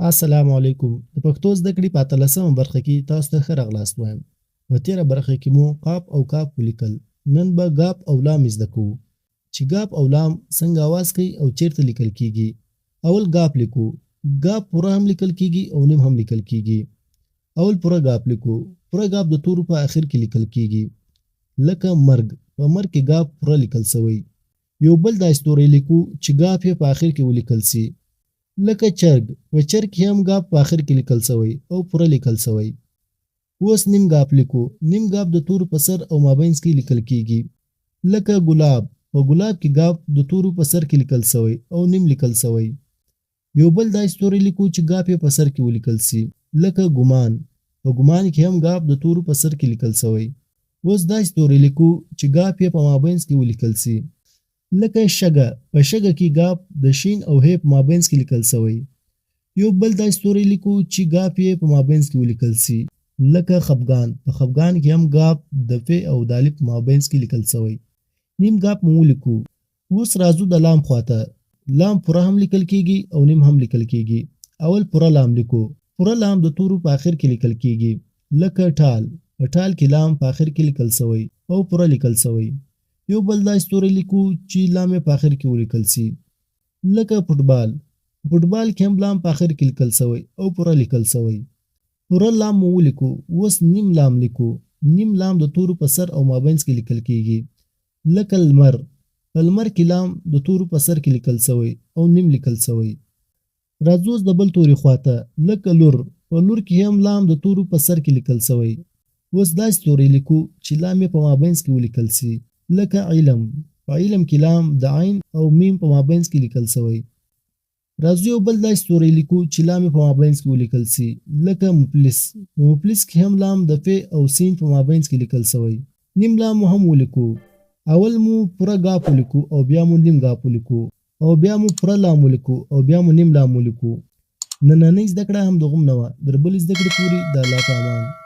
السلام علیکم. د پښتو زده کړې په 13مه برخه کې تاسو ته ښه راغلاست وایم. په تېره برخه کې مو قاف او کاف ولیکل. نن به ګاپ او لام زده کوو چې ګاپ او لام څنګه اواز کوي او چیرته لیکل کیږي. اول ګاپ لیکو. ګاپ پوره هم لیکل کیږي او نیم هم لیکل کیږي. اول پوره ګاپ لیکو. پوره ګاپ د تورو په اخر کې لیکل کیږي. لکه مرګ. په مرګ کې ګاپ پوره لیکل سوی. یو بل دا استوري لیکو چې ګاپ یې په اخر کې ولیکل سي. لکه چرګ. په چرګ کې هم ګاپ په اخر کې لیکل سوی او پوره لیکل سوی. اوس نیم ګاپ لیکو. نیم ګاپ د تورو په سر او مابینځ کې لیکل کیږي. لکه ګلاب. په ګلاب کې ګاپ د تورو په سر کې لیکل سوی او نیم لیکل سوی. یو بل دا استوري لیکو چې ګاپ یې په سر کې ولیکل سي. لکه ګمان. په ګمان کې هم ګاپ د تورو په سر کې لیکل سوی. اوس دا استوري لیکو چې ګاپ یې په مابینځ کې ولیکل سي. لکه شګه. په شګه کې ګاپ د شین او ه په مابینځ کې لیکل سوی. یو بل دا استوري لیکو چې ګاپ یې په مابینځ کې ولیکل سي. لکه خفګان. په خفګان کې هم ګاپ د ف او د الف په مابینځ کې لیکل سوی. نیم ګاپ مو ولیکو. اوس راځو د لام خواته. لام پوره هم لیکل کیږي او نیم هم لیکل کیږي. اول پوره لام لیکو. پوره لام د تورو په اخر کې لیکل کیږي. لکه ټال. په ټال کې لام په اخر کې لیکل سوی او پوره لیکل سوی. یو بل دا استوري لیکو چې لام په اخر کې ولیکل سي. لکه فوټبال. فوټبال کې هم لام په اخر کې لیکل سوی او پوره لیکل سوی. پوره لام مو ولیکو. اوس نیم لام لیکو. نیم لام د تورو په سر او مابینځ کې لیکل کیږي. لکه لمر. په لمر کې لام د تورو په سر کې لیکل سوی او نیم لیکل سوی. راځو د بل توري خواته. لکه لور. په لور کې هم لام د تورو په سر کې لیکل سوی. اوس دا استوري لیکو چې لام په مابینځ کې ولیکل سي. لکه علم. په علم کې لام د عین او میم په مابینځ کې لیکل سوی. راځو یو بل دا استوري لیکو چې لام په مابینځ کې ولیکل سي. لکه مفلس. په مفلس کې هم لام د ف او سین په مابینځ کې لیکل سوی. نیم لام مو هم ولیکو. اول مو پوره ګاپ ولیکو او بیا مو نیم ګاپ ولیکو او بیا مو پوره لام ولیکو او بیا مو نیم لام ولیکو. نننۍ زده کړه هم دغوم نه وه. در بلې زده کړې پورې د الله په امان.